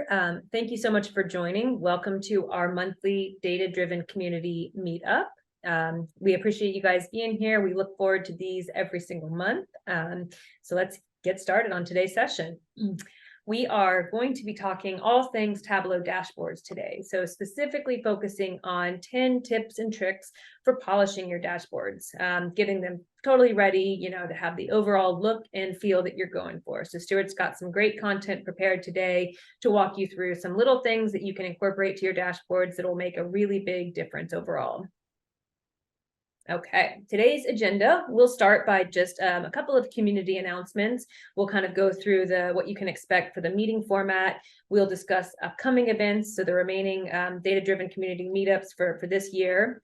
Thank you so much for joining. Welcome to our monthly data-driven community meetup. We appreciate you guys being here. We look forward to these every single month. So let's get started on today's session. We are going to be talking all things Tableau dashboards today. So specifically focusing on 10 tips and tricks for polishing your dashboards, getting them totally ready, to have the overall look and feel that you're going for. So Stuart's got some great content prepared today to walk you through some little things that you can incorporate to your dashboards that will make a really big difference overall. Okay, today's agenda, we'll start by just a couple of community announcements. We'll kind of go through what you can expect for the meeting format. We'll discuss upcoming events, so the remaining data-driven community meetups for this year.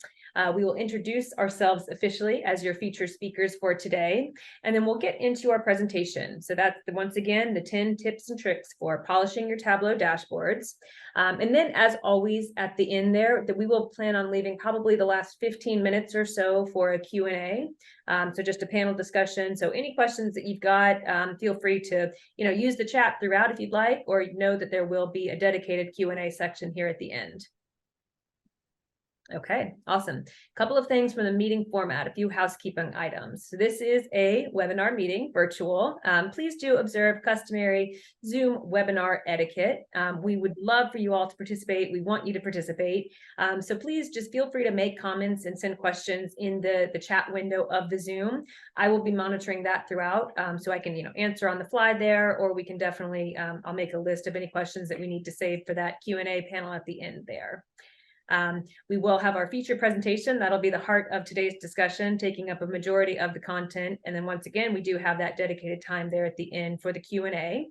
We will introduce ourselves officially as your featured speakers for today, and then we'll get into our presentation. So that's, once again, the 10 tips and tricks for polishing your Tableau dashboards. And then, as always, at the end there, that we will plan on leaving probably the last 15 minutes or so for a Q&A. So just a panel discussion. So any questions that you've got, feel free to use the chat throughout if you'd like, or know that there will be a dedicated Q&A section here at the end. Okay, awesome. A couple of things from the meeting format, a few housekeeping items. So this is a webinar meeting, virtual. Please do observe customary Zoom webinar etiquette. We would love for you all to participate. We want you to participate. So please just feel free to make comments and send questions in the chat window of the Zoom. I will be monitoring that throughout, so I can answer on the fly there, or we can definitely, I'll make a list of any questions that we need to save for that Q&A panel at the end there. We will have our feature presentation. That'll be the heart of today's discussion, taking up a majority of the content. And then once again, we do have that dedicated time there at the end for the Q&A.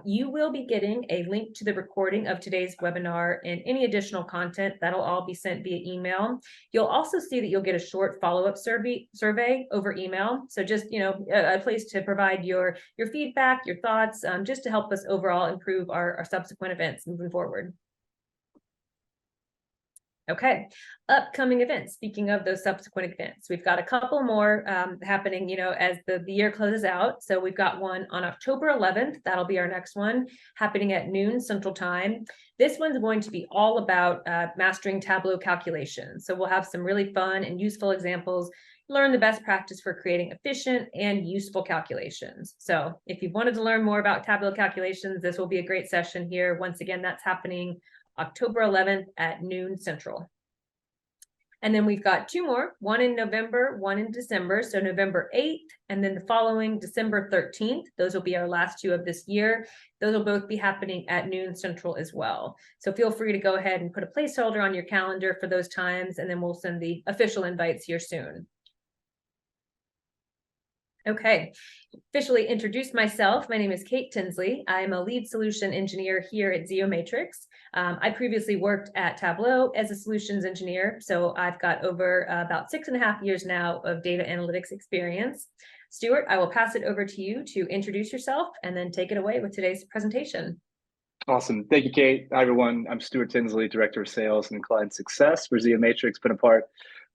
You will be getting a link to the recording of today's webinar and any additional content. That'll all be sent via email. You'll also see that you'll get a short follow-up survey over email. So just, a place to provide your feedback, your thoughts, just to help us overall improve our subsequent events moving forward. Okay, upcoming events. Speaking of those subsequent events, we've got a couple more happening, as the year closes out. So we've got one on October 11th. That'll be our next one, happening at noon Central Time. This one's going to be all about mastering Tableau calculations. So we'll have some really fun and useful examples, learn the best practice for creating efficient and useful calculations. So if you've wanted to learn more about Tableau calculations, this will be a great session here. Once again, that's happening October 11th at noon Central. And then we've got two more, one in November, one in December. So November 8th, and then the following December 13th. Those will be our last two of this year. Those will both be happening at noon Central as well. So feel free to go ahead and put a placeholder on your calendar for those times, and then we'll send the official invites here soon. Okay, officially introduce myself. My name is Kate Tinsley. I'm a lead solution engineer here at XeoMatrix. I previously worked at Tableau as a solutions engineer, so I've got over about 6.5 years now of data analytics experience. Stuart, I will pass it over to you to introduce yourself and then take it away with today's presentation. Awesome. Thank you, Kate. Hi, everyone. I'm Stuart Tinsley, Director of Sales and Client Success for XeoMatrix. Been a part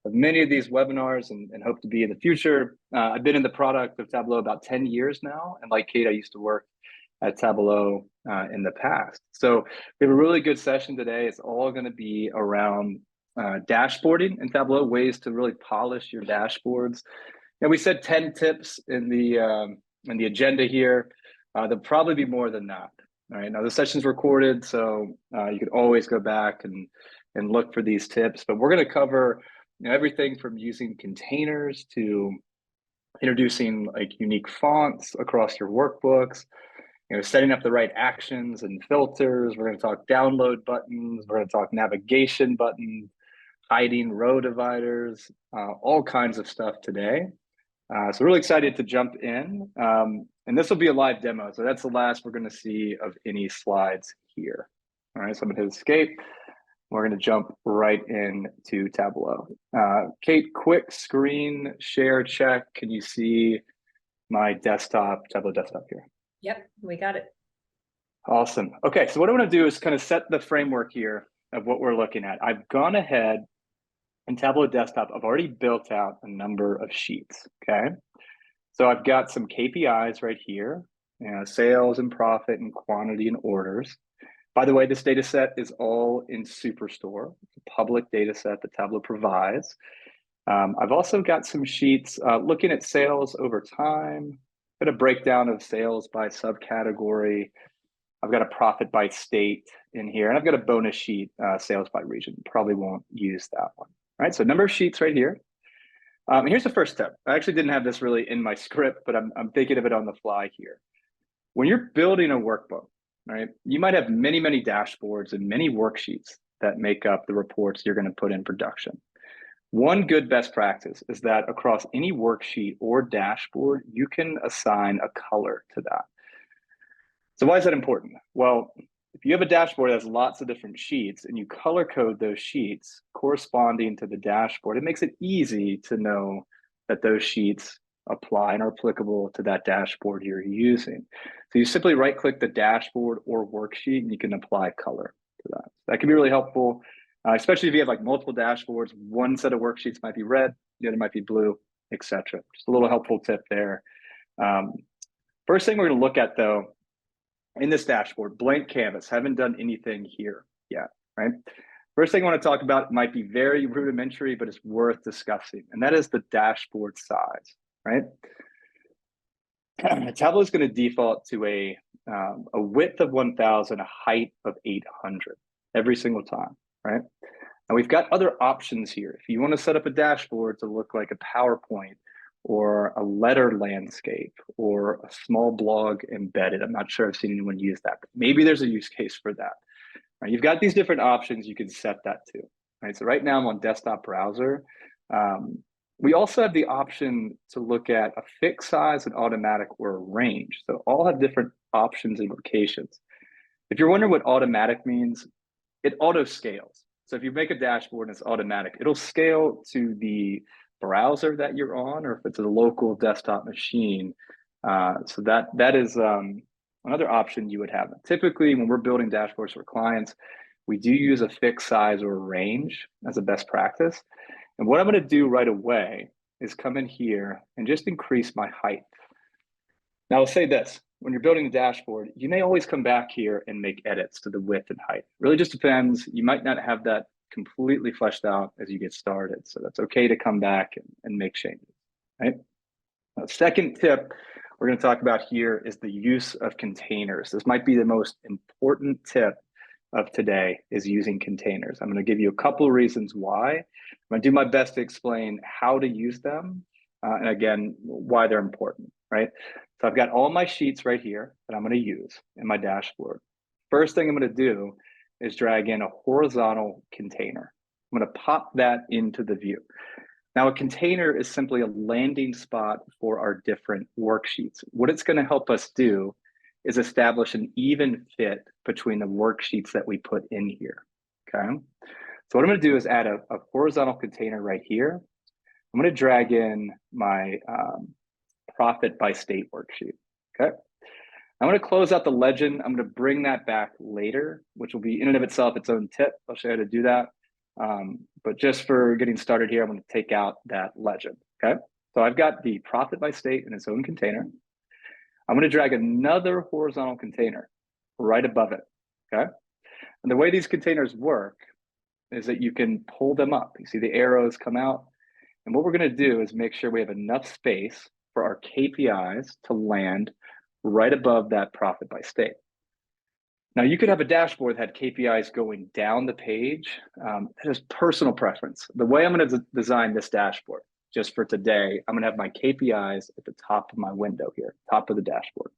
of many of these webinars and hope to be in the future. I've been in the product of Tableau about 10 years now. And like Kate, I used to work at Tableau in the past. So we have a really good session today. It's all going to be around dashboarding in Tableau, ways to really polish your dashboards. And we said 10 tips in the agenda here. There'll probably be more than that. All right, now the session's recorded, so you could always go back and look for these tips. But we're going to cover everything from using containers to introducing like unique fonts across your workbooks, setting up the right actions and filters. We're going to talk download buttons. We're going to talk navigation buttons, hiding row dividers, all kinds of stuff today. So really excited to jump in. And this will be a live demo. So that's the last we're going to see of any slides here. All right, so I'm going to hit escape. We're going to jump right into Tableau. Kate, quick screen share check. Can you see my desktop, Tableau desktop here? Yep, we got it. Awesome. Okay, so what I want to do is kind of set the framework here of what we're looking at. I've gone ahead in Tableau desktop. I've already built out a number of sheets, okay? So I've got some KPIs right here, sales and profit and quantity and orders. By the way, this data set is all in Superstore. It's a public data set that Tableau provides. I've also got some sheets looking at sales over time, got a breakdown of sales by subcategory. I've got a profit by state in here, and I've got a bonus sheet, sales by region. Probably won't use that one. All right, so number of sheets right here. Here's the first step. I actually didn't have this really in my script, but I'm thinking of it on the fly here. When you're building a workbook, right, you might have many, many dashboards and many worksheets that make up the reports you're going to put in production. One good best practice is that across any worksheet or dashboard, you can assign a color to that. So why is that important? Well, if you have a dashboard that has lots of different sheets and you color code those sheets corresponding to the dashboard, it makes it easy to know that those sheets apply and are applicable to that dashboard you're using. So you simply right click the dashboard or worksheet and you can apply color to that. That can be really helpful, especially if you have like multiple dashboards. One set of worksheets might be red, the other might be blue, etc. Just a little helpful tip there. First thing we're going to look at though, in this dashboard, blank canvas, haven't done anything here yet, right? First thing I want to talk about might be very rudimentary, but it's worth discussing, and that is the dashboard size, right? Tableau is going to default to a width of 1,000, a height of 800 every single time, right? And we've got other options here. If you want to set up a dashboard to look like a PowerPoint or a letter landscape or a small blog embedded, I'm not sure I've seen anyone use that, but maybe there's a use case for that. Right, you've got these different options you can set that to. Right, so right now I'm on desktop browser. We also have the option to look at a fixed size, an automatic, or a range. So all have different options and locations. If you're wondering what automatic means, it auto scales. So if you make a dashboard and it's automatic, it'll scale to the browser that you're on, or if it's a local desktop machine. So that is another option you would have. Typically, when we're building dashboards for clients, we do use a fixed size or range as a best practice. And what I'm going to do right away is come in here and just increase my height. Now, I'll say this. When you're building a dashboard, you may always come back here and make edits to the width and height. It really just depends. You might not have that completely fleshed out as you get started. So that's okay to come back and make changes, right? Now, second tip we're going to talk about here is the use of containers. This might be the most important tip of today, is using containers. I'm going to give you a couple of reasons why. I'm going to do my best to explain how to use them, and again, why they're important, right? So I've got all my sheets right here that I'm going to use in my dashboard. First thing I'm going to do is drag in a horizontal container. I'm going to pop that into the view. Now, a container is simply a landing spot for our different worksheets. What it's going to help us do is establish an even fit between the worksheets that we put in here, okay? So what I'm going to do is add a horizontal container right here. I'm going to drag in my profit by state worksheet, okay? I'm going to close out the legend. I'm going to bring that back later, which will be in and of itself its own tip. I'll show you how to do that. But just for getting started here, I'm going to take out that legend, okay? So I've got the profit by state in its own container. I'm going to drag another horizontal container right above it, okay? And the way these containers work is that you can pull them up. You see the arrows come out. And what we're going to do is make sure we have enough space for our KPIs to land right above that profit by state. Now, you could have a dashboard that had KPIs going down the page. That is personal preference. The way I'm going to design this dashboard, just for today, I'm going to have my KPIs at the top of my window here, top of the dashboard.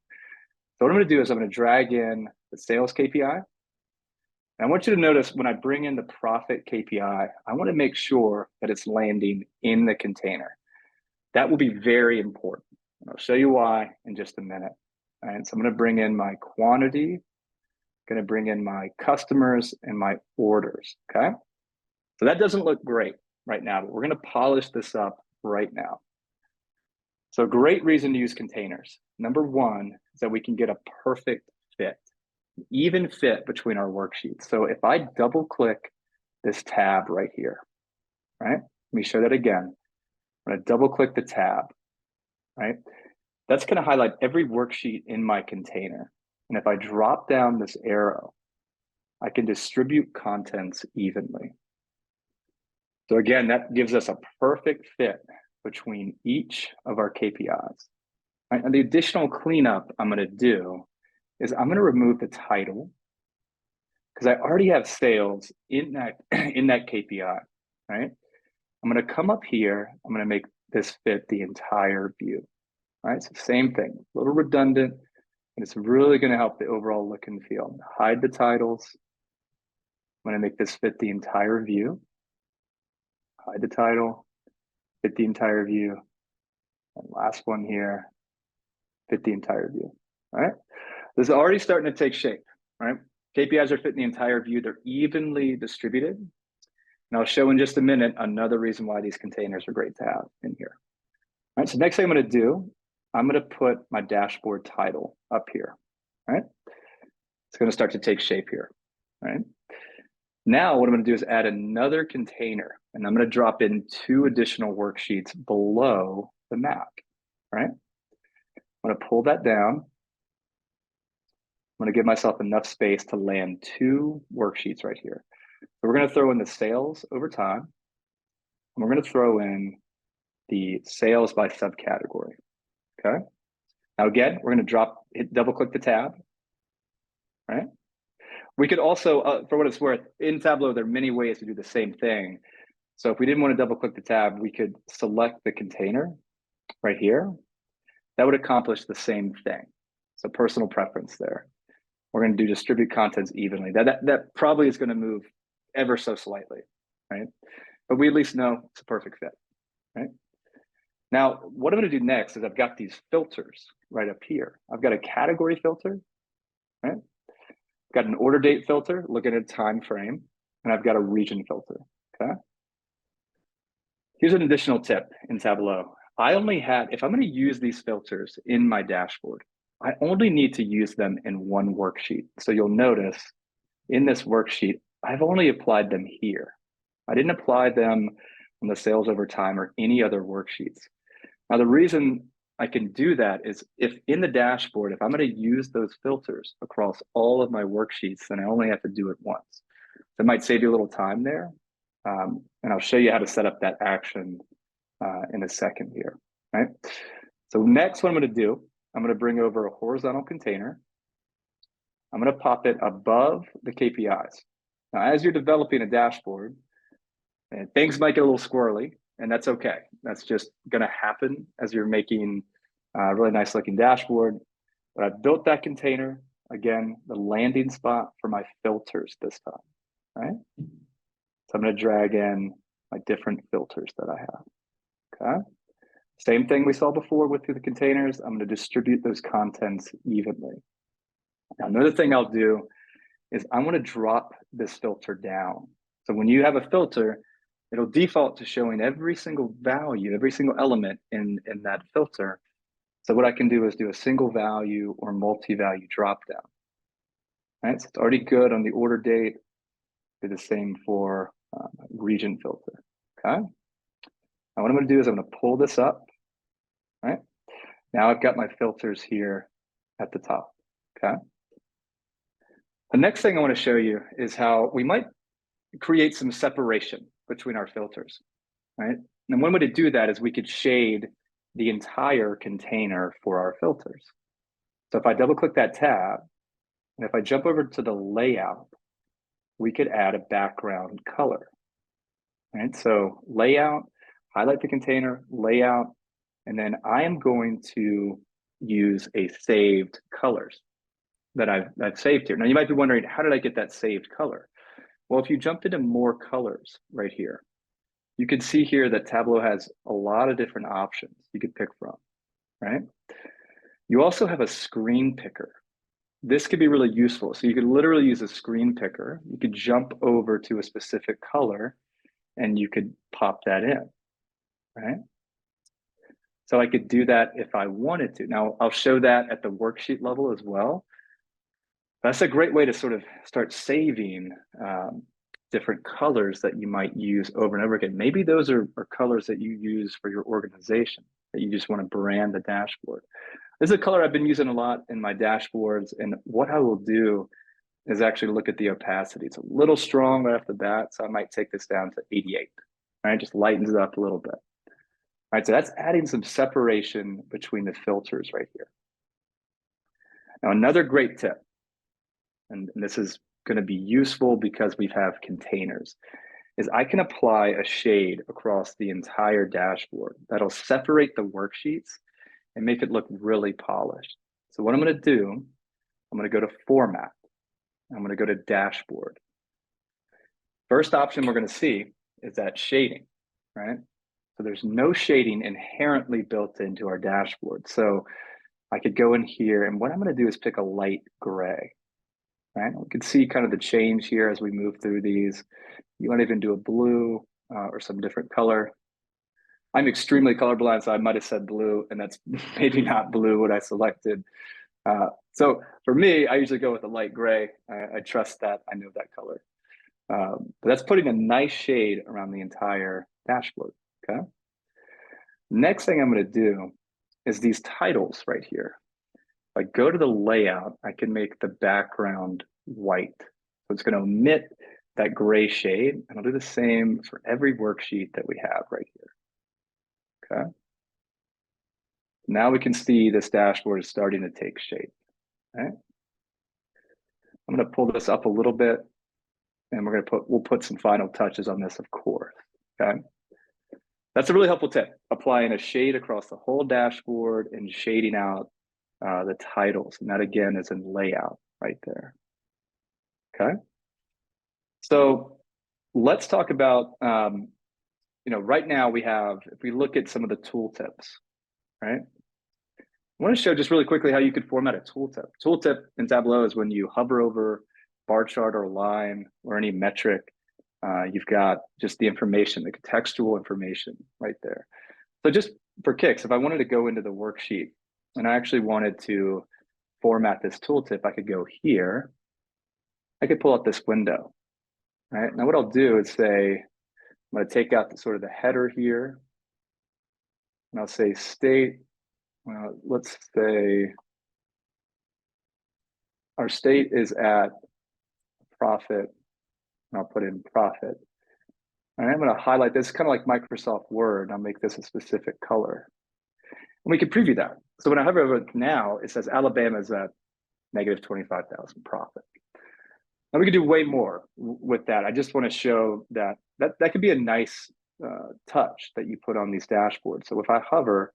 So what I'm going to do is I'm going to drag in the sales KPI. And I want you to notice when I bring in the profit KPI, I want to make sure that it's landing in the container. That will be very important. And I'll show you why in just a minute. All right, so I'm going to bring in my quantity, going to bring in my customers and my orders, okay? So that doesn't look great right now, but we're going to polish this up right now. So a great reason to use containers. Number one is that we can get a perfect fit, even fit between our worksheets. So if I double click this tab right here, right? Let me show that again. I'm going to double click the tab, right? That's going to highlight every worksheet in my container. And if I drop down this arrow, I can distribute contents evenly. So again, that gives us a perfect fit between each of our KPIs. Right? And the additional cleanup I'm going to do is I'm going to remove the title because I already have sales in that KPI, right? I'm going to come up here. I'm going to make this fit the entire view, right? So same thing, a little redundant, and it's really going to help the overall look and feel. Hide the titles. I'm going to make this fit the entire view. Hide the title, fit the entire view. And last one here, fit the entire view, all right? This is already starting to take shape, right? KPIs are fitting the entire view. They're evenly distributed. And I'll show in just a minute another reason why these containers are great to have in here. All right, so next thing I'm going to do, I'm going to put my dashboard title up here, right? It's going to start to take shape here, right? Now what I'm going to do is add another container, and I'm going to drop in 2 additional worksheets below the map, right? I'm going to pull that down. I'm going to give myself enough space to land 2 worksheets right here. So we're going to throw in the sales over time, and we're going to throw in the sales by subcategory, okay? Now again, we're going to double click the tab, right? We could also, for what it's worth, in Tableau, there are many ways to do the same thing. So if we didn't want to double click the tab, we could select the container right here. That would accomplish the same thing. So personal preference there. We're going to do distribute contents evenly. That probably is going to move ever so slightly, right? But we at least know it's a perfect fit, right? Now, what I'm going to do next is I've got these filters right up here. I've got a category filter, right? I've got an order date filter, looking at a time frame, and I've got a region filter, okay? Here's an additional tip in Tableau. If I'm going to use these filters in my dashboard, I only need to use them in one worksheet. So you'll notice in this worksheet, I've only applied them here. I didn't apply them on the sales over time or any other worksheets. Now, the reason I can do that is if in the dashboard, if I'm going to use those filters across all of my worksheets, then I only have to do it once. That might save you a little time there. And I'll show you how to set up that action in a second here, right? So next, what I'm going to do, I'm going to bring over a horizontal container. I'm going to pop it above the KPIs. Now, as you're developing a dashboard, and things might get a little squirrely, and that's okay. That's just going to happen as you're making a really nice looking dashboard. But I've built that container, again, the landing spot for my filters this time, right? So I'm going to drag in my different filters that I have, okay? Same thing we saw before with the containers. I'm going to distribute those contents evenly. Now, another thing I'll do is I want to drop this filter down. So when you have a filter, it'll default to showing every single value, every single element in that filter. So what I can do is do a single value or multi-value dropdown. Right, so it's already good on the order date. Do the same for region filter, okay? Now what I'm going to do is I'm going to pull this up, right? Now I've got my filters here at the top, okay? The next thing I want to show you is how we might create some separation between our filters, right? And one way to do that is we could shade the entire container for our filters. So if I double click that tab, and if I jump over to the layout, we could add a background color, right? So layout, highlight the container, layout, and then I am going to use a saved colors that I've saved here. Now you might be wondering, how did I get that saved color? Well, if you jump into more colors right here, you can see here that Tableau has a lot of different options you could pick from, right? You also have a screen picker. This could be really useful. So you could literally use a screen picker. You could jump over to a specific color and you could pop that in, right? So I could do that if I wanted to. Now I'll show that at the worksheet level as well. That's a great way to sort of start saving different colors that you might use over and over again. Maybe those are colors that you use for your organization, that you just want to brand the dashboard. This is a color I've been using a lot in my dashboards, and what I will do is actually look at the opacity. It's a little strong right off the bat, so I might take this down to 88. All right, just lightens it up a little bit. All right, so that's adding some separation between the filters right here. Now, another great tip, and this is going to be useful because we have containers, is I can apply a shade across the entire dashboard that'll separate the worksheets and make it look really polished. So what I'm going to do, I'm going to go to Format. I'm going to go to Dashboard. First option we're going to see is that shading, right? So there's no shading inherently built into our dashboard. So I could go in here, and what I'm going to do is pick a light gray, right? We can see kind of the change here as we move through these. You might even do a blue or some different color. I'm extremely colorblind, so I might have said blue, and that's maybe not blue what I selected. So for me, I usually go with a light gray. I trust that, I know that color. But that's putting a nice shade around the entire dashboard, okay? Next thing I'm gonna do is these titles right here. If I go to the layout, I can make the background white. So it's gonna omit that gray shade, and I'll do the same for every worksheet that we have right here, okay? Now we can see this dashboard is starting to take shape, right? I'm gonna pull this up a little bit, and we'll put some final touches on this, of course, okay? That's a really helpful tip, applying a shade across the whole dashboard and shading out the titles. And that again is in layout right there, okay? So let's talk about, right now we have, if we look at some of the tooltips, right? I want to show just really quickly how you could format a tooltip. Tooltip in Tableau is when you hover over bar chart or line or any metric, you've got just the information, the contextual information right there. So just for kicks, if I wanted to go into the worksheet and I actually wanted to format this tooltip, I could go here. I could pull up this window, right? Now what I'll do is say, I'm going to take out sort of the header here, and I'll say state. Well, let's say our state is at profit, and I'll put in profit. And I'm going to highlight this, kind of like Microsoft Word. I'll make this a specific color. And we can preview that. So when I hover over it now, it says Alabama's at negative 25,000 profit. Now we can do way more with that. I just want to show that could be a nice touch that you put on these dashboards. So if I hover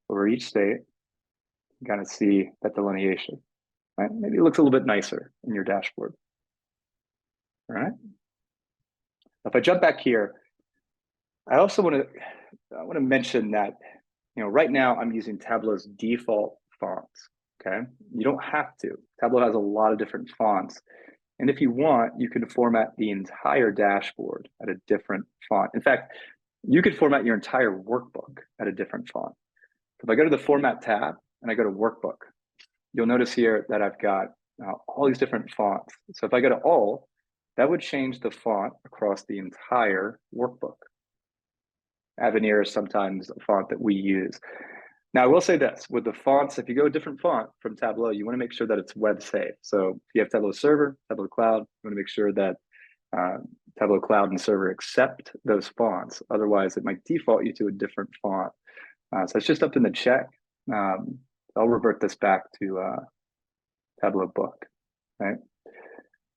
over each state, you kind of see that delineation, right? Maybe it looks a little bit nicer in your dashboard, all right? If I jump back here, I also want to mention that, right now I'm using Tableau's default fonts, okay? You don't have to. Tableau has a lot of different fonts. And if you want, you can format the entire dashboard at a different font. In fact, you could format your entire workbook at a different font. If I go to the Format tab and I go to Workbook, you'll notice here that I've got all these different fonts. So if I go to All, that would change the font across the entire workbook. Avenir is sometimes a font that we use. Now, I will say this, with the fonts, if you go a different font from Tableau, you want to make sure that it's web safe. So if you have Tableau Server, Tableau Cloud, you want to make sure that Tableau Cloud and Server accept those fonts. Otherwise, it might default you to a different font. So it's just up in the check. I'll revert this back to Tableau Book, right?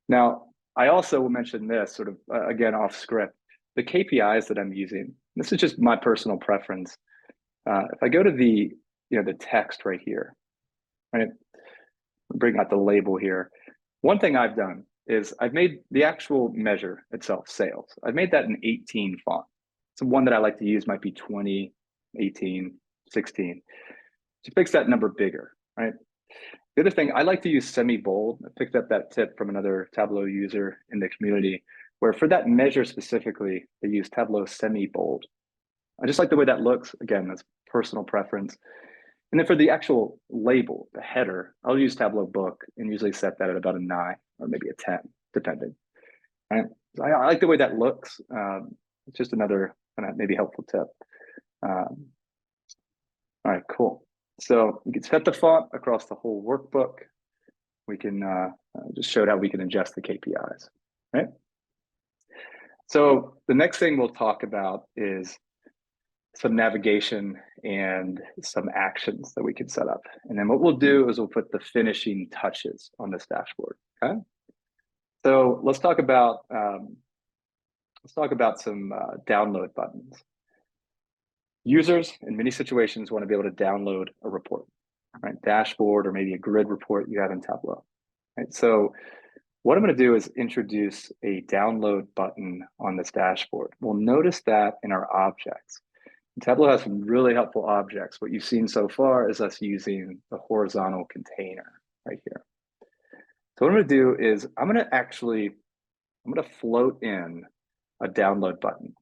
Now, I also will mention this sort of, again, off script, the KPIs that I'm using. This is just my personal preference. If I go to the text right here, right, bring out the label here. One thing I've done is I've made the actual measure itself, sales. I've made that an 18 font. So one that I like to use might be 20, 18, 16. Just makes that number bigger, right? The other thing, I like to use semi-bold. I picked up that tip from another Tableau user in the community, where for that measure specifically, they use Tableau semi-bold. I just like the way that looks. Again, that's personal preference. And then for the actual label, the header, I'll use Tableau Book and usually set that at about a 9 or maybe a 10, depending. Right? So I like the way that looks. It's just another kind of maybe helpful tip. All right, cool. So we can set the font across the whole workbook. We can Just showed how we can ingest the KPIs, right? So the next thing we'll talk about is some navigation and some actions that we can set up. And then what we'll do is we'll put the finishing touches on this dashboard, okay? So let's talk about some download buttons. Users in many situations want to be able to download a report, right? Dashboard or maybe a grid report you have in Tableau, right? So what I'm going to do is introduce a download button on this dashboard. We'll notice that in our objects. Tableau has some really helpful objects. What you've seen so far is us using the horizontal container right here. So what I'm going to do is I'm going to float in a download button.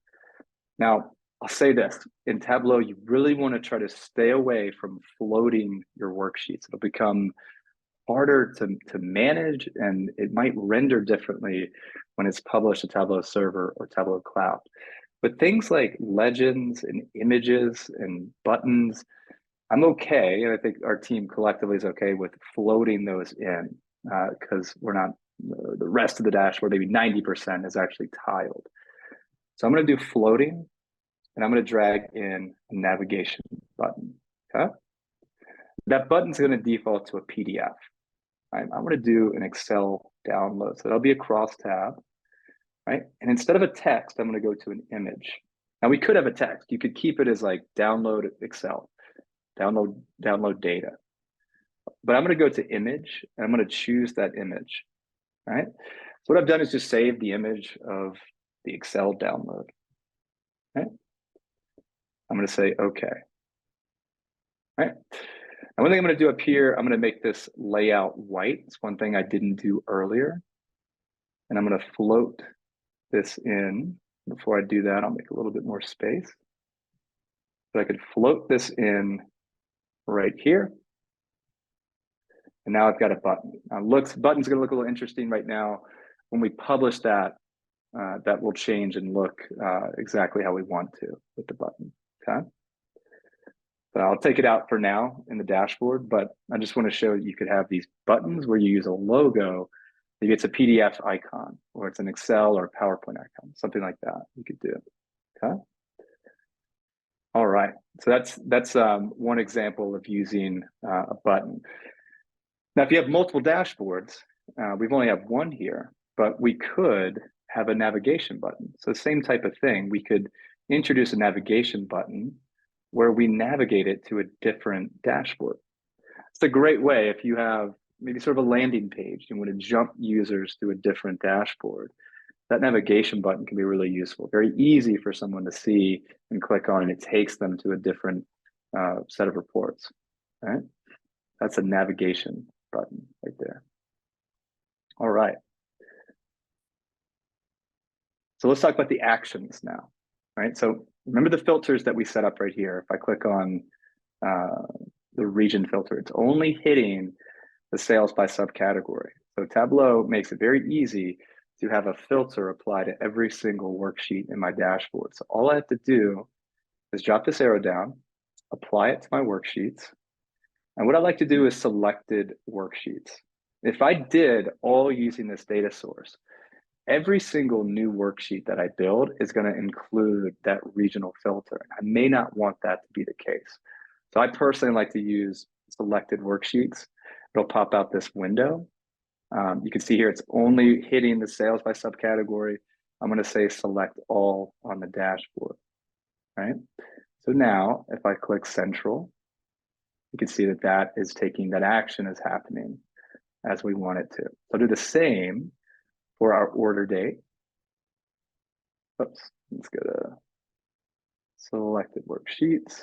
Now, I'll say this, in Tableau, you really want to try to stay away from floating your worksheets. It'll become harder to manage, and it might render differently when it's published to Tableau Server or Tableau Cloud. But things like legends and images and buttons, I'm okay, and I think our team collectively is okay with floating those in because we're not, the rest of the dashboard, maybe 90% is actually tiled. So I'm going to do floating, and I'm going to drag in a navigation button, okay? That button's going to default to a PDF. I'm going to do an Excel download. So that'll be a cross tab, right? And instead of a text, I'm going to go to an image. Now we could have a text. You could keep it as like download Excel, download data. But I'm going to go to image, and I'm going to choose that image, right? So what I've done is just save the image of the Excel download, right? I'm going to say okay, right? And one thing I'm going to do up here, I'm going to make this layout white. It's one thing I didn't do earlier. And I'm going to float this in. Before I do that, I'll make a little bit more space. But I could float this in right here. And now I've got a button. Now button's going to look a little interesting right now. When we publish that, that will change and look exactly how we want to with the button, okay? So I'll take it out for now in the dashboard, but I just want to show you could have these buttons where you use a logo. Maybe it's a PDF icon, or it's an Excel or a PowerPoint icon, something like that you could do, okay? All right, so that's one example of using a button. Now, if you have multiple dashboards, we've only have one here, but we could have a navigation button. So same type of thing, we could introduce a navigation button where we navigate it to a different dashboard. It's a great way if you have maybe sort of a landing page, you want to jump users to a different dashboard. That navigation button can be really useful. Very easy for someone to see and click on, and it takes them to a different set of reports, right? That's a navigation button right there. All right. So let's talk about the actions now, right? So remember the filters that we set up right here. If I click on the region filter, it's only hitting the sales by subcategory. So Tableau makes it very easy to have a filter apply to every single worksheet in my dashboard. So all I have to do is drop this arrow down, apply it to my worksheets. And what I like to do is selected worksheets. If I did all using this data source, every single new worksheet that I build is going to include that regional filter. I may not want that to be the case. So I personally like to use selected worksheets. It'll pop out this window. You can see here, it's only hitting the sales by subcategory. I'm going to say select all on the dashboard, right? So now if I click central, you can see that that is taking, that action is happening as we want it to. So I'll do the same for our order date. Oops, let's go to selected worksheets,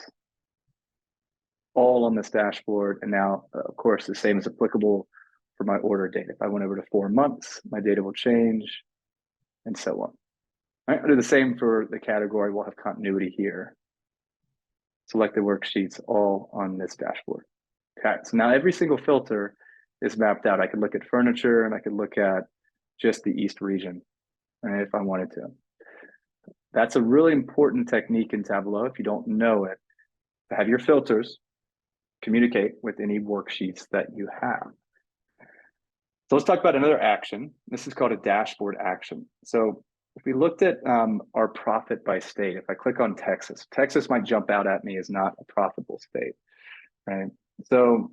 all on this dashboard. And now, of course, the same is applicable for my order date. If I went over to 4 months, my data will change and so on. All right, I'll do the same for the category. We'll have continuity here. Selected worksheets all on this dashboard. Okay, so now every single filter is mapped out. I could look at furniture and I could look at just the East region, right, if I wanted to. That's a really important technique in Tableau. If you don't know it, to have your filters communicate with any worksheets that you have. So let's talk about another action. This is called a dashboard action. So if we looked at our profit by state, if I click on Texas, Texas might jump out at me as not a profitable state, right? So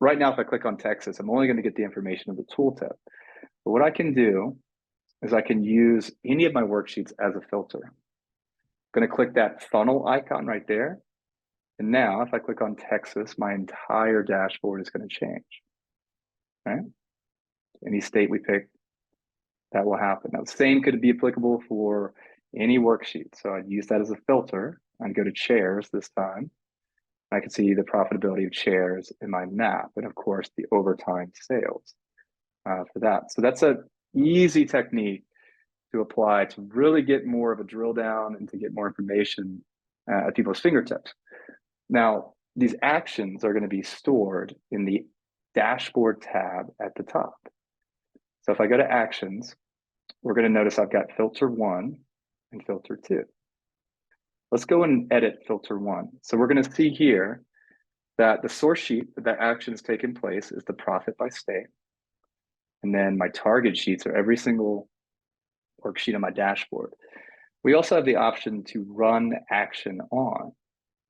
right now, if I click on Texas, I'm only going to get the information of the tooltip. But what I can do is I can use any of my worksheets as a filter. I'm going to click that funnel icon right there. And now if I click on Texas, my entire dashboard is going to change, right? Any state we pick, that will happen. Now, the same could be applicable for any worksheet. So I'd use that as a filter. I'd go to chairs this time. I can see the profitability of chairs in my map, and of course the overtime sales for that. So that's an easy technique to apply to really get more of a drill down and to get more information at people's fingertips. Now, these actions are going to be stored in the dashboard tab at the top. So if I go to actions, we're going to notice I've got filter 1 and filter 2. Let's go and edit filter 1. So we're going to see here that the source sheet that action is taking place is the profit by state. And then my target sheets are every single worksheet on my dashboard. We also have the option to run action on.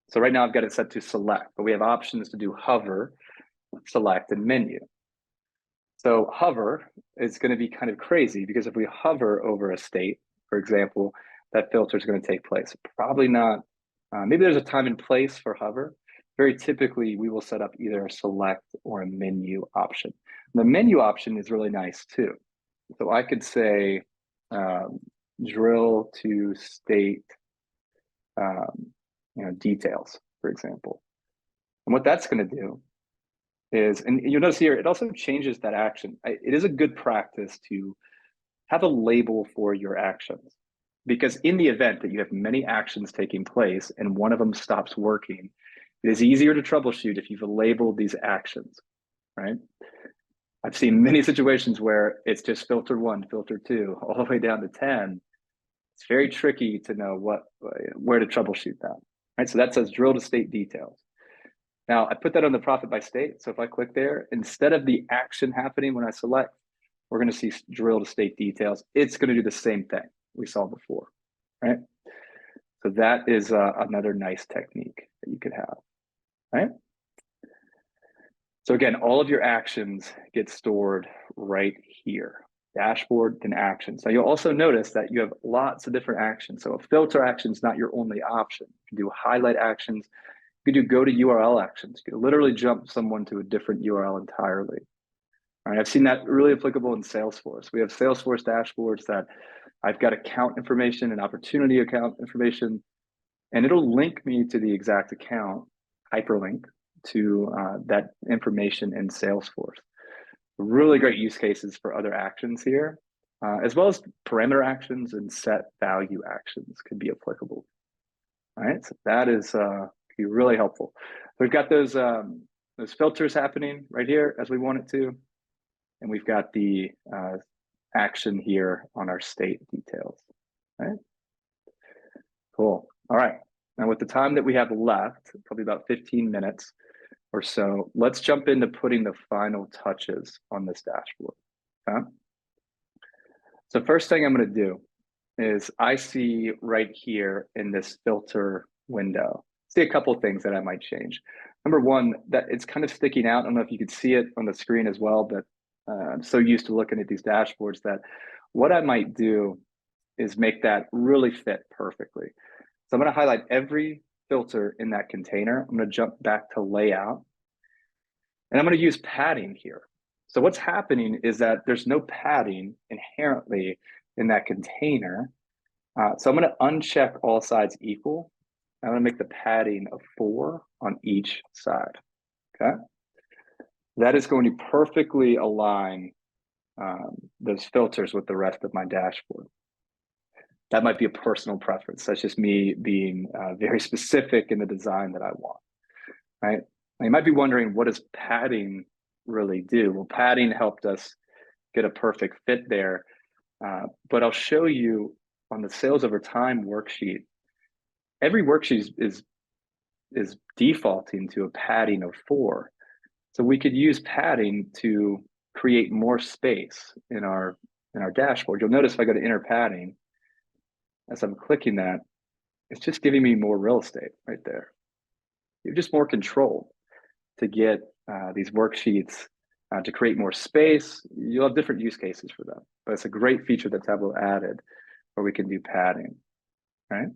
So right now I've got it set to select, but we have options to do hover, select, and menu. So hover is going to be kind of crazy because if we hover over a state, for example, that filter is going to take place. Probably not, maybe there's a time and place for hover. Very typically, we will set up either a select or a menu option. And the menu option is really nice too. So I could say drill to state details, for example. And what that's going to do is, and you'll notice here, it also changes that action. It is a good practice to have a label for your actions, because in the event that you have many actions taking place and one of them stops working, it is easier to troubleshoot if you've labeled these actions, right? I've seen many situations where it's just filter 1, filter 2, all the way down to 10. It's very tricky to know where to troubleshoot that, right? So that says drill to state details. Now I put that on the profit by state. So if I click there, instead of the action happening when I select, we're going to see drill to state details. It's going to do the same thing we saw before, right? So that is another nice technique that you could have, right? So again, all of your actions get stored right here. Dashboard, then actions. Now you'll also notice that you have lots of different actions. So a filter action is not your only option. You can do highlight actions. You can do go to URL actions. You can literally jump someone to a different URL entirely. All right, I've seen that really applicable in Salesforce. We have Salesforce dashboards that I've got account information and opportunity account information, and it'll link me to the exact account, hyperlink to that information in Salesforce. Really great use cases for other actions here, as well as parameter actions and set value actions could be applicable. All right, so that is be really helpful. We've got those filters happening right here as we want it to, and we've got the action here on our state details. All right, cool. All right, now with the time that we have left, probably about 15 minutes or so, let's jump into putting the final touches on this dashboard. Okay? So first thing I'm going to do is I see right here in this filter window, see a couple of things that I might change. Number one, that it's kind of sticking out. I don't know if you could see it on the screen as well, but I'm so used to looking at these dashboards that what I might do is make that really fit perfectly. So I'm going to highlight every filter in that container. I'm going to jump back to layout, and I'm going to use padding here. So what's happening is that there's no padding inherently in that container. So I'm going to uncheck all sides equal. I'm going to make the padding of 4 on each side. Okay, that is going to perfectly align those filters with the rest of my dashboard. That might be a personal preference. That's just me being very specific in the design that I want, right? Now, you might be wondering, what does padding really do? Well, padding helped us get a perfect fit there. But I'll show you on the sales over time worksheet, every worksheet is defaulting to a padding of 4. So we could use padding to create more space in our dashboard. You'll notice if I go to inner padding, as I'm clicking that, it's just giving me more real estate right there. You have just more control to get these worksheets to create more space. You'll have different use cases for them, but it's a great feature that Tableau added where we can do padding, right?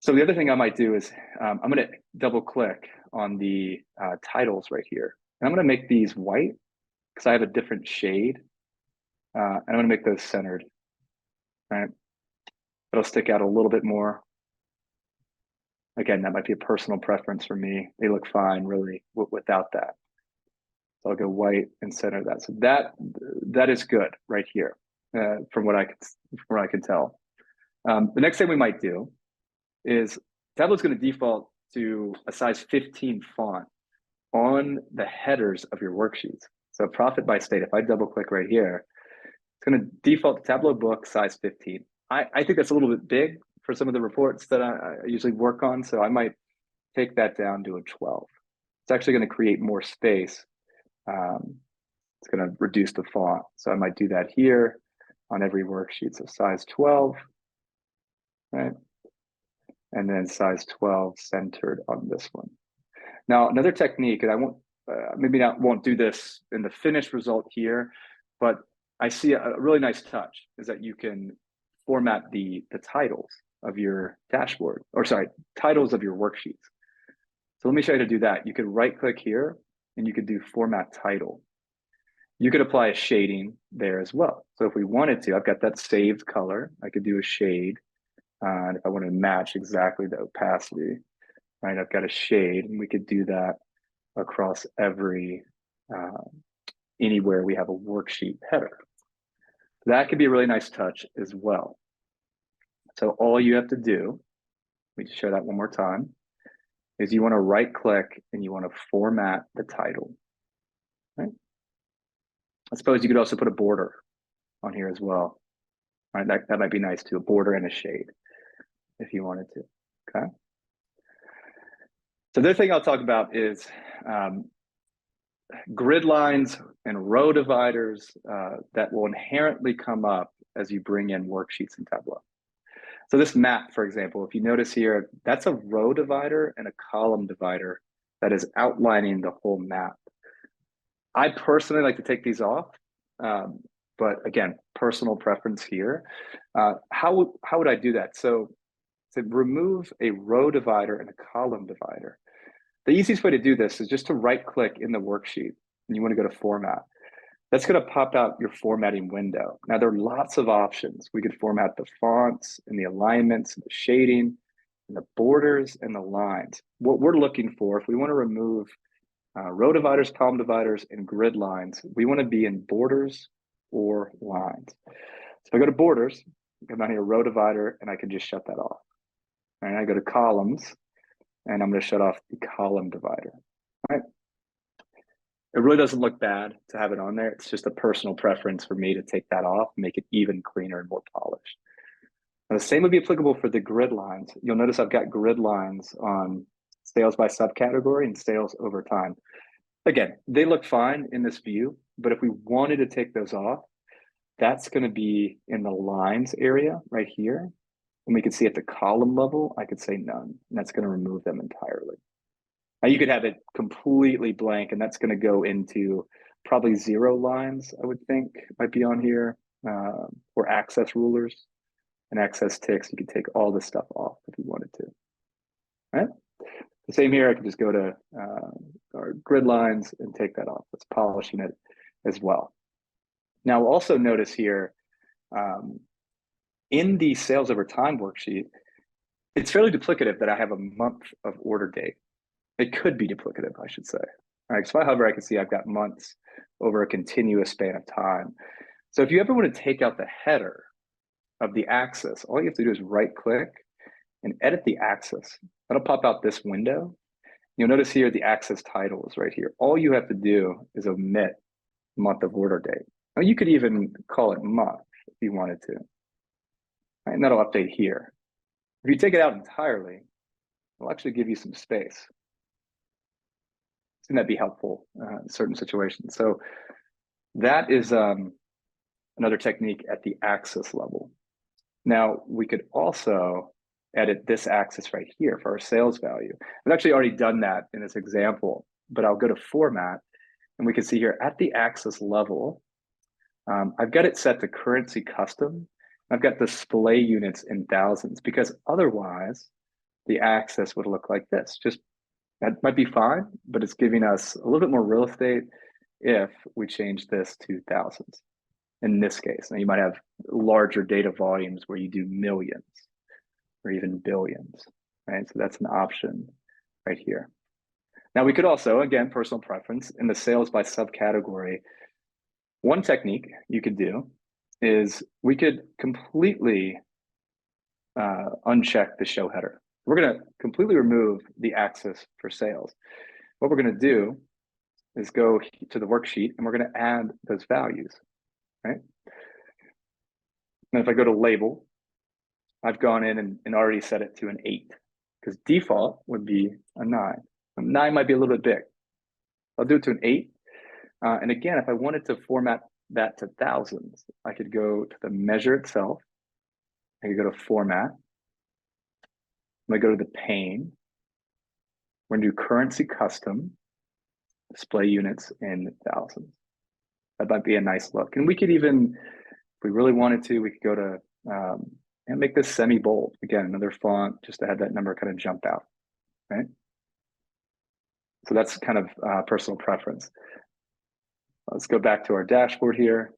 So the other thing I might do is I'm going to double click on the titles right here. And I'm going to make these white because I have a different shade. And I'm going to make those centered, right? It'll stick out a little bit more. Again, that might be a personal preference for me. They look fine really without that. So I'll go white and center that. So that is good right here from what I can tell. The next thing we might do is Tableau's going to default to a size 15 font on the headers of your worksheets. So profit by state, if I double click right here, it's going to default to Tableau book size 15. I think that's a little bit big for some of the reports that I usually work on. So I might take that down to a 12. It's actually going to create more space. It's going to reduce the font. So I might do that here on every worksheet. So size 12, right? And then size 12 centered on this one. Now, another technique, and I won't, won't do this in the finished result here, but I see a really nice touch is that you can format the titles of your dashboard, or sorry, titles of your worksheets. So let me show you how to do that. You could right click here and you could do format title. You could apply a shading there as well. So if we wanted to, I've got that saved color. I could do a shade. And if I wanted to match exactly the opacity, right, I've got a shade, and we could do that across every, anywhere we have a worksheet header. That could be a really nice touch as well. So all you have to do, let me just show that one more time, is you want to right click and you want to format the title, right? I suppose you could also put a border on here as well, right? That might be nice too, a border and a shade if you wanted to, okay? So the other thing I'll talk about is grid lines and row dividers that will inherently come up as you bring in worksheets in Tableau. So this map, for example, if you notice here, that's a row divider and a column divider that is outlining the whole map. I personally like to take these off, but again, personal preference here. How would I do that? So to remove a row divider and a column divider, the easiest way to do this is just to right click in the worksheet and you want to go to format. That's going to pop out your formatting window. Now there are lots of options. We could format the fonts and the alignments, and the shading, and the borders and the lines. What we're looking for, if we want to remove row dividers, column dividers, and grid lines, we want to be in borders or lines. So if I go to borders, come down here, row divider, and I can just shut that off. And I go to columns, and I'm going to shut off the column divider. All right. It really doesn't look bad to have it on there. It's just a personal preference for me to take that off, make it even cleaner and more polished. Now, the same would be applicable for the grid lines. You'll notice I've got grid lines on sales by subcategory and sales over time. Again, they look fine in this view, but if we wanted to take those off, that's going to be in the lines area right here. And we can see at the column level, I could say none, and that's going to remove them entirely. Now you could have it completely blank, and that's going to go into probably 0 lines, I would think might be on here, or access rulers and access ticks. You could take all this stuff off if you wanted to. All right. The same here, I can just go to our grid lines and take that off. That's polishing it as well. Now also notice here, in the sales over time worksheet, it's fairly duplicative that I have a month of order date. It could be duplicative, I should say. All right, so however, I can see I've got months over a continuous span of time. So if you ever want to take out the header of the axis, all you have to do is right click and edit the axis. That'll pop out this window. You'll notice here the axis title is right here. All you have to do is omit month of order date. Now you could even call it month if you wanted to. Right, and that'll update here. If you take it out entirely, it'll actually give you some space. and that'd be helpful in certain situations. So that is another technique at the axis level. Now, we could also edit this axis right here for our sales value. I've actually already done that in this example, but I'll go to format, and we can see here at the axis level, I've got it set to currency custom. I've got display units in thousands, because otherwise the axis would look like this. Just that might be fine, but it's giving us a little bit more real estate if we change this to thousands. In this case, now you might have larger data volumes where you do millions or even billions, right? So that's an option right here. Now we could also, again, personal preference, in the sales by subcategory, one technique you could do is we could completely uncheck the show header. We're going to completely remove the axis for sales. What we're going to do is go to the worksheet, and we're going to add those values, right? And if I go to label, I've gone in and already set it to an 8, because default would be a 9. A 9 might be a little bit big. I'll do it to an 8. And again, if I wanted to format that to thousands, I could go to the measure itself. I could go to format. I'm going to go to the pane. We're going to do currency custom, display units in thousands. That might be a nice look. And we could even, if we really wanted to, we could go to and make this semi-bold. Again, another font just to have that number kind of jump out, right? So that's kind of personal preference. Let's go back to our dashboard here.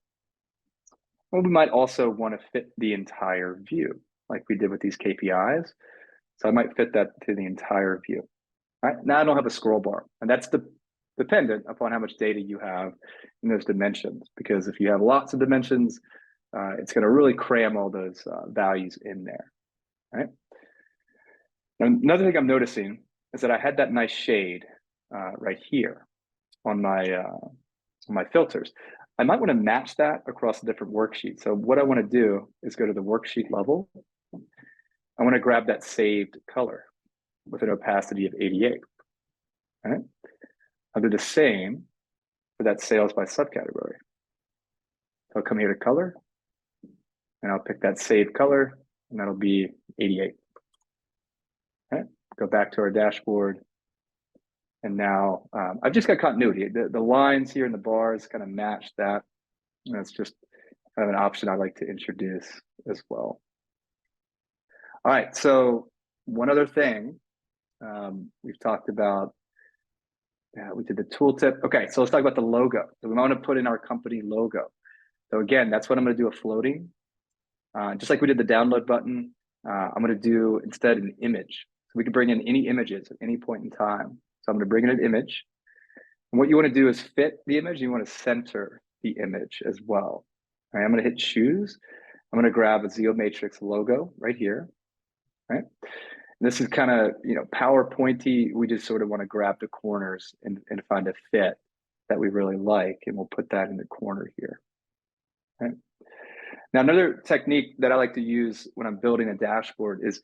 Well, we might also want to fit the entire view like we did with these KPIs. So I might fit that to the entire view. All right, now I don't have a scroll bar, and that's dependent upon how much data you have in those dimensions, because if you have lots of dimensions, it's going to really cram all those values in there, right? Now, another thing I'm noticing is that I had that nice shade right here on my filters. I might want to match that across a different worksheet. So what I want to do is go to the worksheet level. I want to grab that saved color with an opacity of 88. All right. I'll do the same for that sales by subcategory. So I'll come here to color, and I'll pick that saved color, and that'll be 88. All right. Go back to our dashboard. And now I've just got continuity. The lines here and the bars kind of match that. And that's just kind of an option I like to introduce as well. All right, so one other thing we've talked about, we did the tooltip. Okay, so let's talk about the logo. So we want to put in our company logo. So again, that's what I'm going to do, a floating. Just like we did the download button, I'm going to do instead an image. So we can bring in any images at any point in time. So I'm going to bring in an image. And what you want to do is fit the image. You want to center the image as well. All right, I'm going to hit choose. I'm going to grab a XeoMatrix logo right here. Right. And this is kind of, PowerPointy. We just sort of want to grab the corners and find a fit that we really like. And we'll put that in the corner here. Right. Now, another technique that I like to use when I'm building a dashboard is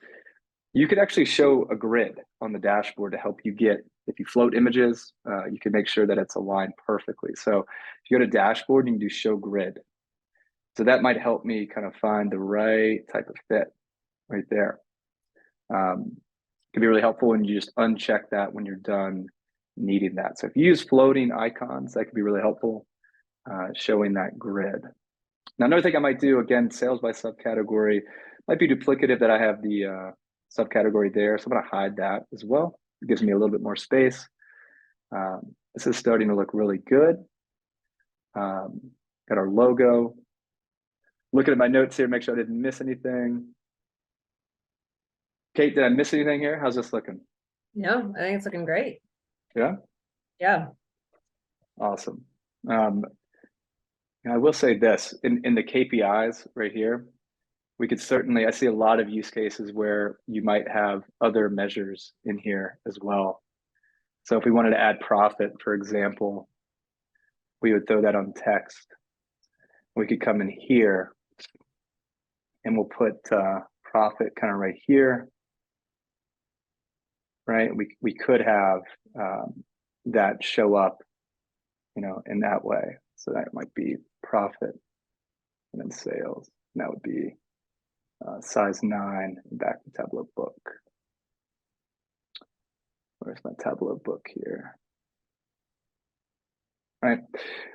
you could actually show a grid on the dashboard to help you get, if you float images, you can make sure that it's aligned perfectly. So if you go to dashboard, you can do show grid. So that might help me kind of find the right type of fit right there. Can be really helpful when you just uncheck that when you're done needing that. So if you use floating icons, that could be really helpful, showing that grid. Now, another thing I might do, again, sales by subcategory, might be duplicative that I have the subcategory there. So I'm going to hide that as well. It gives me a little bit more space. This is starting to look really good. Got our logo. Looking at my notes here, make sure I didn't miss anything. Kate, did I miss anything here? How's this looking? No, I think it's looking great. Yeah? Yeah. Awesome. I will say this, in the KPIs right here, we could certainly, I see a lot of use cases where you might have other measures in here as well. So if we wanted to add profit, for example, we would throw that on text. We could come in here and we'll put profit kind of right here. Right, we could have that show up, in that way. So that might be profit and then sales. And that would be size 9, back to Tableau book. Where's my Tableau book here? Right.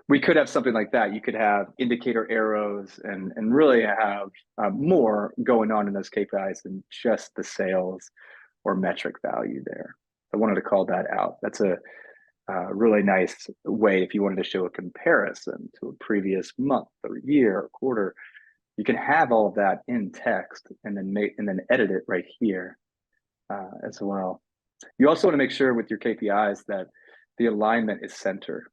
We could have something like that. You could have indicator arrows and really have more going on in those KPIs than just the sales or metric value there. I wanted to call that out. That's a really nice way if you wanted to show a comparison to a previous month or year or quarter. You can have all of that in text and then edit it right here as well. You also want to make sure with your KPIs that the alignment is center.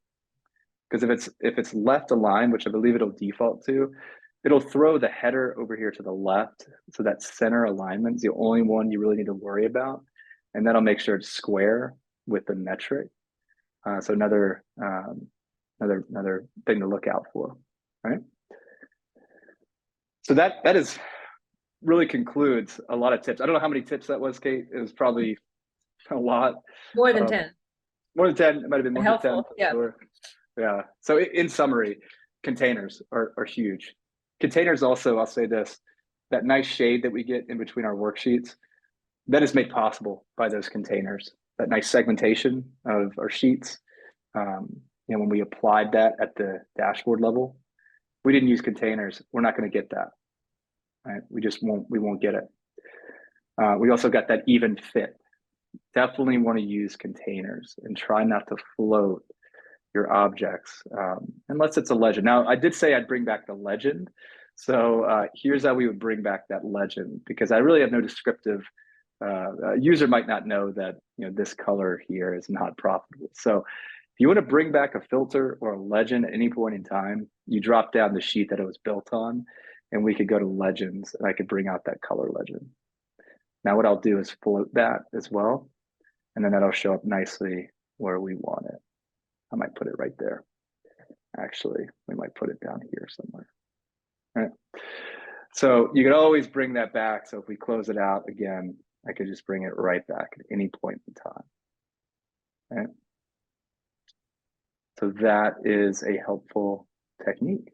Because if it's left aligned, which I believe it'll default to, it'll throw the header over here to the left. So that center alignment is the only one you really need to worry about. And that'll make sure it's square with the metric. So another thing to look out for, right? So that is really concludes a lot of tips. I don't know how many tips that was, Kate. It was probably a lot. More than 10. More than 10. It might have been more Helpful, than 10. Yeah. Sure. Yeah. So in summary, containers are huge. Containers also, I'll say this, that nice shade that we get in between our worksheets, that is made possible by those containers. That nice segmentation of our sheets. When we applied that at the dashboard level, we didn't use containers. We're not going to get that. Right? We won't get it. We also got that even fit. Definitely want to use containers and try not to float your objects unless it's a legend. Now, I did say I'd bring back the legend. So here's how we would bring back that legend, because I really have no descriptive. A user might not know that this color here is not profitable. So if you want to bring back a filter or a legend at any point in time, you drop down the sheet that it was built on, and we could go to legends, and I could bring out that color legend. Now what I'll do is float that as well, and then that'll show up nicely where we want it. I might put it right there. Actually, we might put it down here somewhere. All right. So you could always bring that back. So if we close it out again, I could just bring it right back at any point in time. All right. So that is a helpful technique.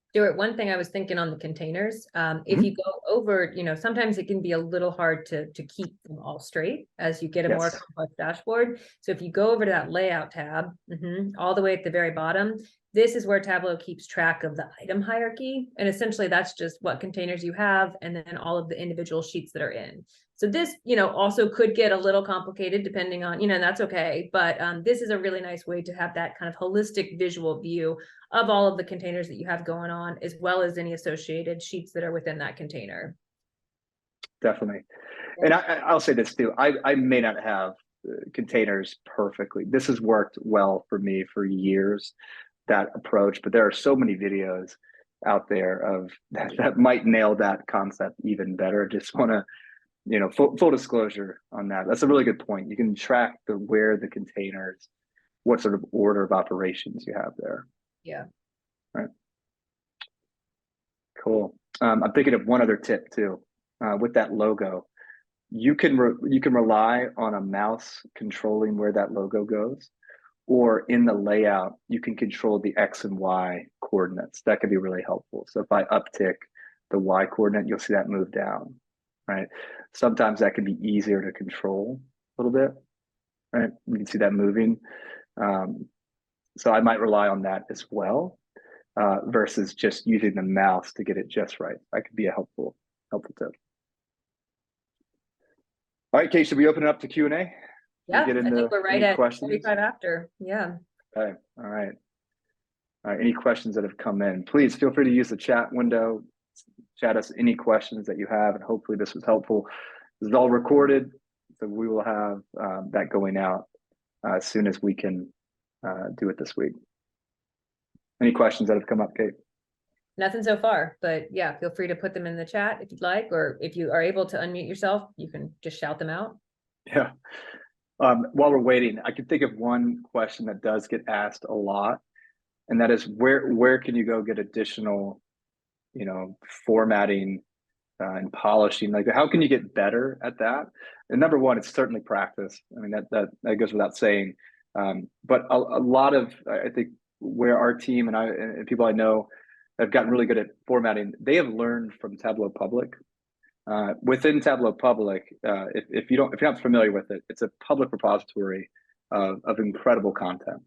Stuart, one thing I was thinking on the containers, if you go over, sometimes it can be a little hard to keep them all straight as you get a more complex dashboard. So if you go over to that layout tab, all the way at the very bottom, this is where Tableau keeps track of the item hierarchy. And essentially that's just what containers you have and then all of the individual sheets that are in. So this, also could get a little complicated depending on, that's okay. But this is a really nice way to have that kind of holistic visual view of all of the containers that you have going on, as well as any associated sheets that are within that container. Definitely. And I'll say this too, I may not have containers perfectly. This has worked well for me for years, that approach, but there are so many videos out there of that might nail that concept even better. Just want to, full disclosure on that. That's a really good point. You can track where the containers, what sort of order of operations you have there. Yeah. Right. Cool. I'm thinking of one other tip too. With that logo, you can rely on a mouse controlling where that logo goes, or in the layout, you can control the X and Y coordinates. That can be really helpful. So if I uptick the Y coordinate, you'll see that move down, right? Sometimes that can be easier to control a little bit, right? You can see that moving. So I might rely on that as well, versus just using the mouse to get it just right. That could be a helpful tip. All right, Kate, should we open it up to Q&A? Yeah, I think we're right at questions? 45 after. Yeah. Okay. All right. Any questions that have come in, please feel free to use the chat window, chat us any questions that you have, and hopefully this was helpful. This is all recorded, so we will have that going out as soon as we can do it this week. Any questions that have come up, Kate? Nothing so far, but yeah, feel free to put them in the chat if you'd like, or if you are able to unmute yourself, you can just shout them out. Yeah. While we're waiting, I can think of one question that does get asked a lot, and that is where can you go get additional, formatting and polishing? Like, how can you get better at that? And number one, it's certainly practice. I mean, that goes without saying. But a lot of, I think, where our team and people I know have gotten really good at formatting, they have learned from Tableau Public. Within Tableau Public, if you're not familiar with it, it's a public repository of incredible content.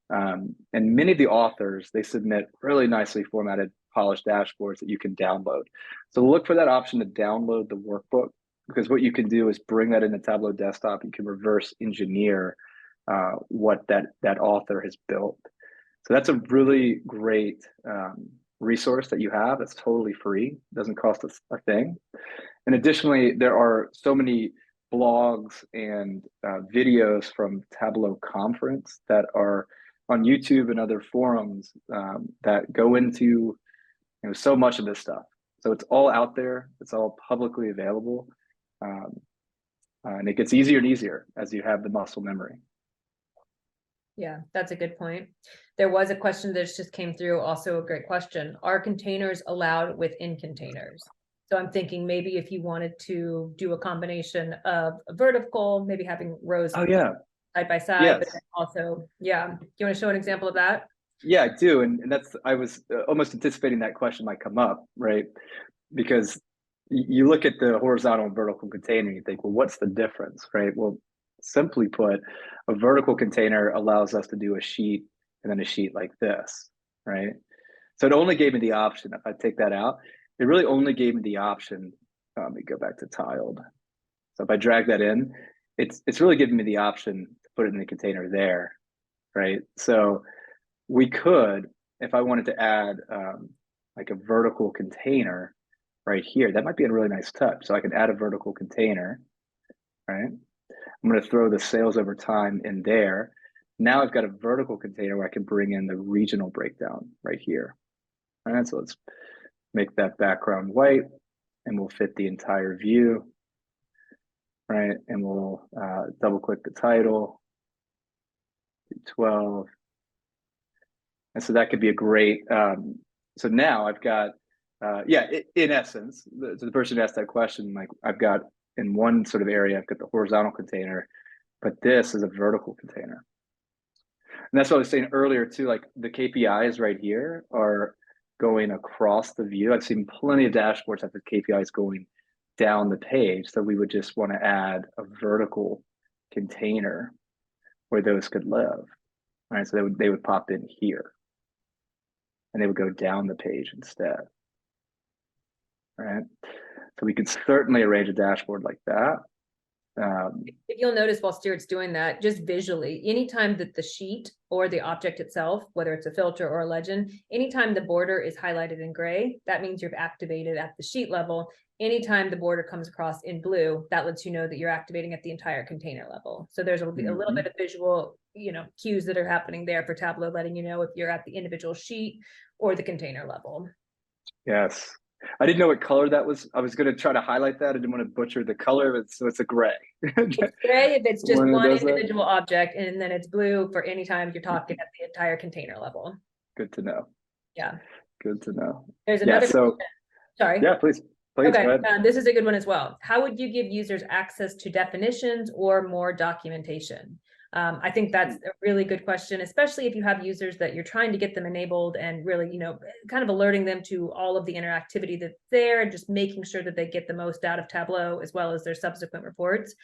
And many of the authors, they submit really nicely formatted, polished dashboards that you can download. So look for that option to download the workbook, because what you can do is bring that into Tableau Desktop. You can reverse engineer what that author has built. So that's a really great resource that you have. It's totally free, doesn't cost us a thing. And additionally, there are so many blogs and videos from Tableau Conference that are on YouTube and other forums that go into so much of this stuff. So it's all out there. It's all publicly available. And it gets easier and easier as you have the muscle memory. Yeah, that's a good point. There was a question that just came through, also a great question. Are containers allowed within containers? So I'm thinking maybe if you wanted to do a combination of a vertical, maybe having rows side by side, yes. But then also, yeah. Do you want to show an example of that? Yeah, I do. And that's, I was almost anticipating that question might come up, right? Because you look at the horizontal and vertical container, and you think, well, what's the difference, right? Well, simply put, a vertical container allows us to do a sheet and then a sheet like this, right? So it only gave me the option. If I take that out, it really only gave me the option. Let me go back to tiled. So if I drag that in, it's really giving me the option to put it in the container there, right? So we could, if I wanted to add like a vertical container right here, that might be a really nice touch. So I can add a vertical container, right? I'm going to throw the sales over time in there. Now I've got a vertical container where I can bring in the regional breakdown right here. All right, so let's make that background white and we'll fit the entire view, right? And we'll double click the title, 12. And so that could be a great, so now I've got, in essence, the person who asked that question, like I've got in one sort of area, I've got the horizontal container, but this is a vertical container. And that's what I was saying earlier too, like the KPIs right here are going across the view. I've seen plenty of dashboards have the KPIs going down the page. So we would just want to add a vertical container where those could live. All right, so they would pop in here and they would go down the page instead. All right, so we could certainly arrange a dashboard like that. If you'll notice while Stuart's doing that, just visually, anytime that the sheet or the object itself, whether it's a filter or a legend, anytime the border is highlighted in gray, that means you've activated at the sheet level. Anytime the border comes across in blue, that lets you know that you're activating at the entire container level. So there's a little bit of visual, cues that are happening there for Tableau, letting you know if you're at the individual sheet or the container level. Yes. I didn't know what color that was. I was going to try to highlight that. I didn't want to butcher the color, so it's a gray. It's gray if it's just one individual object, and then it's blue for any time you're talking at the entire container level. Good to know. Yeah. Good to know. There's another question. Sorry. Yeah, please. Okay, this is a good one as well. How would you give users access to definitions or more documentation? I think that's a really good question, especially if you have users that you're trying to get them enabled and really, kind of alerting them to all of the interactivity that's there and just making sure that they get the most out of Tableau as well as their subsequent reports.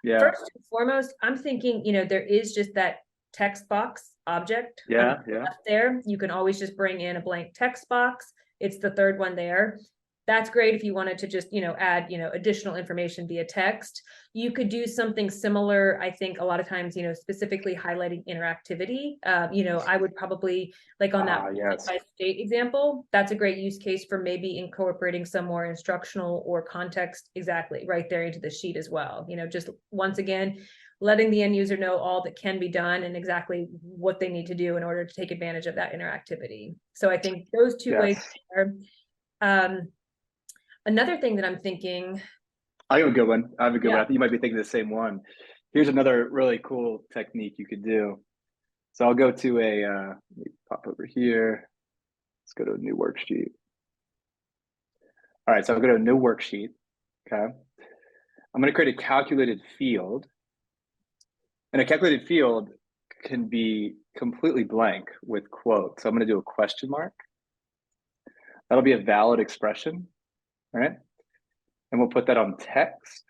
Yeah. First and foremost, I'm thinking, there is just that text box object. Yeah. There, you can always just bring in a blank text box. It's the third one there. That's great if you wanted to just, add, additional information via text. You could do something similar. I think a lot of times, specifically highlighting interactivity. I would probably like on that by state example, that's a great use case for maybe incorporating some more instructional or context exactly right there into the sheet as well. Just once again, letting the end user know all that can be done and exactly what they need to do in order to take advantage of that interactivity. So I think those two ways are. Another thing that I'm thinking. I have a good one. I think you might be thinking the same one. Here's another really cool technique you could do. So I'll go to let me pop over here. Let's go to a new worksheet. All right, so I'll go to a new worksheet. Okay. I'm going to create a calculated field. And a calculated field can be completely blank with quotes. So I'm going to do a question mark. That'll be a valid expression, right? And we'll put that on text.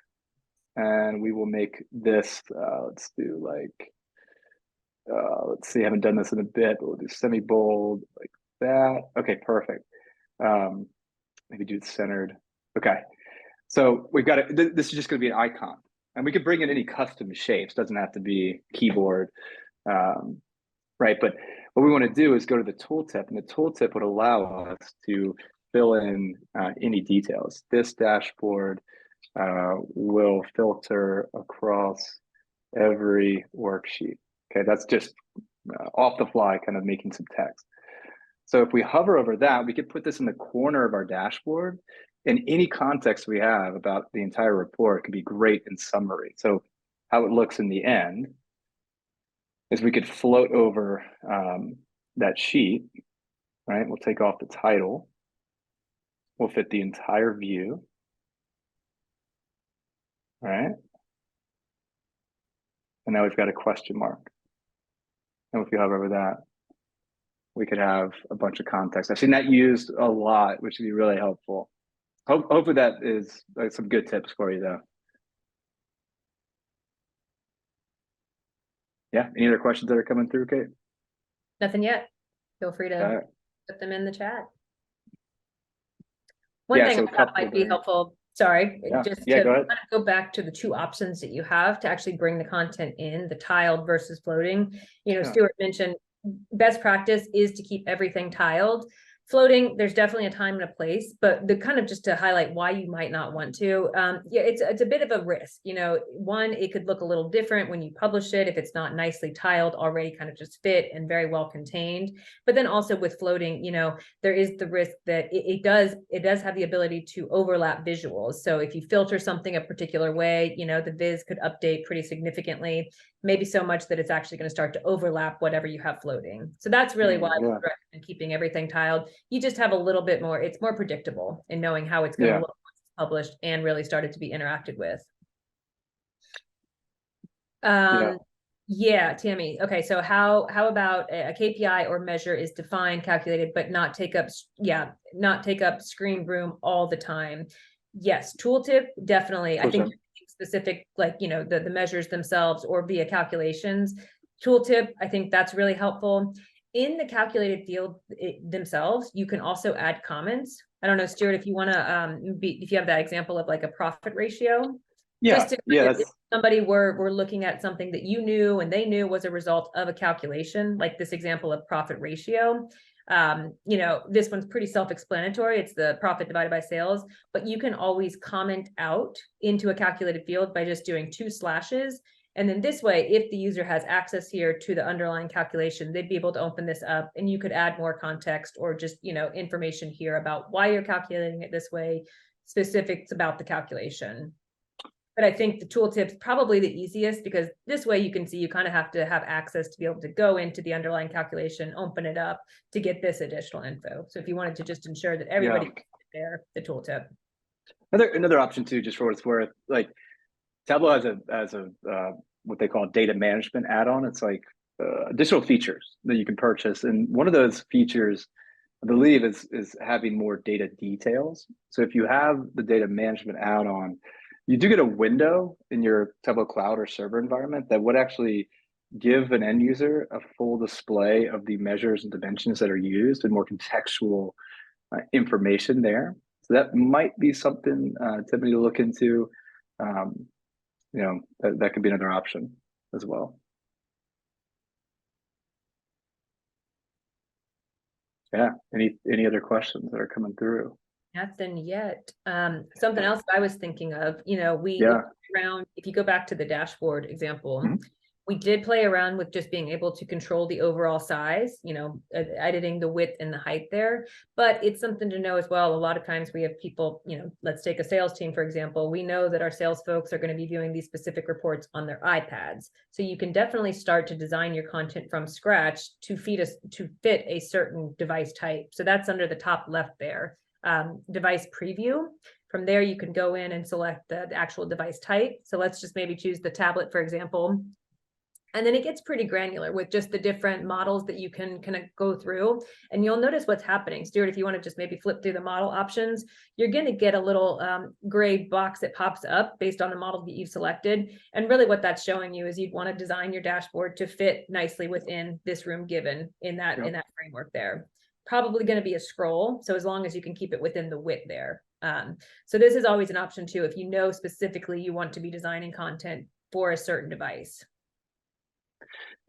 And we will make this, let's do like, let's see, I haven't done this in a bit, but we'll do semi-bold like that. Okay, perfect. Maybe do it centered. Okay, so we've got it. This is just going to be an icon. And we could bring in any custom shapes. Doesn't have to be keyboard, right? But what we want to do is go to the tooltip, and the tooltip would allow us to fill in any details. This dashboard will filter across every worksheet. Okay, that's just off the fly, kind of making some text. So if we hover over that, we could put this in the corner of our dashboard, and any context we have about the entire report could be great in summary. So how it looks in the end is we could float over that sheet, right? We'll take off the title. We'll fit the entire view, right? And now we've got a question mark. And if you hover over that, we could have a bunch of context. I've seen that used a lot, which would be really helpful. Hopefully that is like some good tips for you though. Yeah, any other questions that are coming through, Kate? Nothing yet. Feel free to put them in the chat. One thing I thought might be helpful, sorry, just to go back to the two options that you have to actually bring the content in, the tiled versus floating. You know, Stuart mentioned best practice is to keep everything tiled. Floating, there's definitely a time and a place, but the kind of just to highlight why you might not want to, yeah, it's a bit of a risk. You know, one, it could look a little different when you publish it if it's not nicely tiled, already kind of just fit and very well contained. But then also with floating, you know, there is the risk that it does have the ability to overlap visuals. So if you filter something a particular way, you know, the viz could update pretty significantly, maybe so much that it's actually going to start to overlap whatever you have floating. So that's really why I would recommend keeping everything tiled. You just have a little bit more, it's more predictable in knowing how it's going to look once it's published and really started to be interacted with. Yeah, Tammy. Okay, so how about a KPI or measure is defined, calculated, but not take up, not take up screen room all the time? Yes, tooltip, definitely. I think specific, like, you know, the measures themselves or via calculations. Tooltip, I think that's really helpful. In the calculated field themselves, you can also add comments. I don't know, Stuart, if you want to, if you have that example of like a profit ratio. Just to, if somebody were looking at something that you knew and they knew was a result of a calculation, like this example of profit ratio, you know, this one's pretty self-explanatory. It's the profit divided by sales, but you can always comment out into a calculated field by just doing 2 slashes. And then this way, if the user has access here to the underlying calculation, they'd be able to open this up and you could add more context or just, you know, information here about why you're calculating it this way, specifics about the calculation. But I think the tooltip's probably the easiest because this way you can see you kind of have to have access to be able to go into the underlying calculation, open it up to get this additional info. So if you wanted to just ensure that everybody there, the tooltip. Another option too, just for what it's worth, like Tableau has a what they call data management add-on. It's like additional features that you can purchase, and one of those features, I believe, is having more data details. So if you have the data management add-on, you do get a window in your Tableau Cloud or server environment that would actually give an end user a full display of the measures and dimensions that are used and more contextual information there. So that might be something Tiffany to look into. You know, that could be another option as well. Yeah. Any other questions that are coming through? Nothing yet. Something else I was thinking of, you know, we looked around, if you go back to the dashboard example, we did play around with just being able to control the overall size, you know, editing the width and the height there. But it's something to know as well. A lot of times we have people, you know, let's take a sales team, for example. We know that our sales folks are going to be viewing these specific reports on their iPads. So you can definitely start to design your content from scratch to fit a certain device type. So that's under the top left there. Device preview. From there, you can go in and select the actual device type. So let's just maybe choose the tablet, for example. And then it gets pretty granular with just the different models that you can kind of go through, and you'll notice what's happening. Stuart, if you want to just maybe flip through the model options, you're going to get a little gray box that pops up based on the model that you've selected. And really what that's showing you is you'd want to design your dashboard to fit nicely within this room given in that framework there. Probably going to be a scroll, so as long as you can keep it within the width there. So this is always an option too, if you know specifically you want to be designing content for a certain device.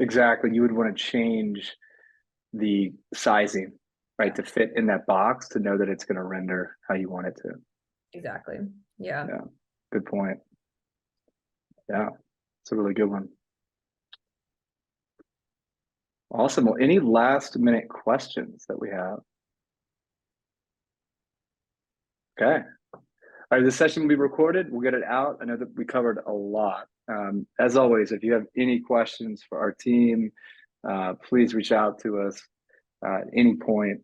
Exactly. You would want to change the sizing, right, to fit in that box to know that it's going to render how you want it to. Exactly. Yeah. Yeah. Good point. Yeah. It's a really good one. Awesome. Well, any last minute questions that we have? Okay. All right. This session will be recorded. We'll get it out. I know that we covered a lot. As always, if you have any questions for our team, please reach out to us at any point.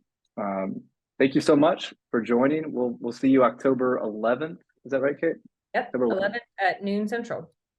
Thank you so much for joining. We'll see you October 11th. Is that right, Kate? Yep. 11th at noon Central.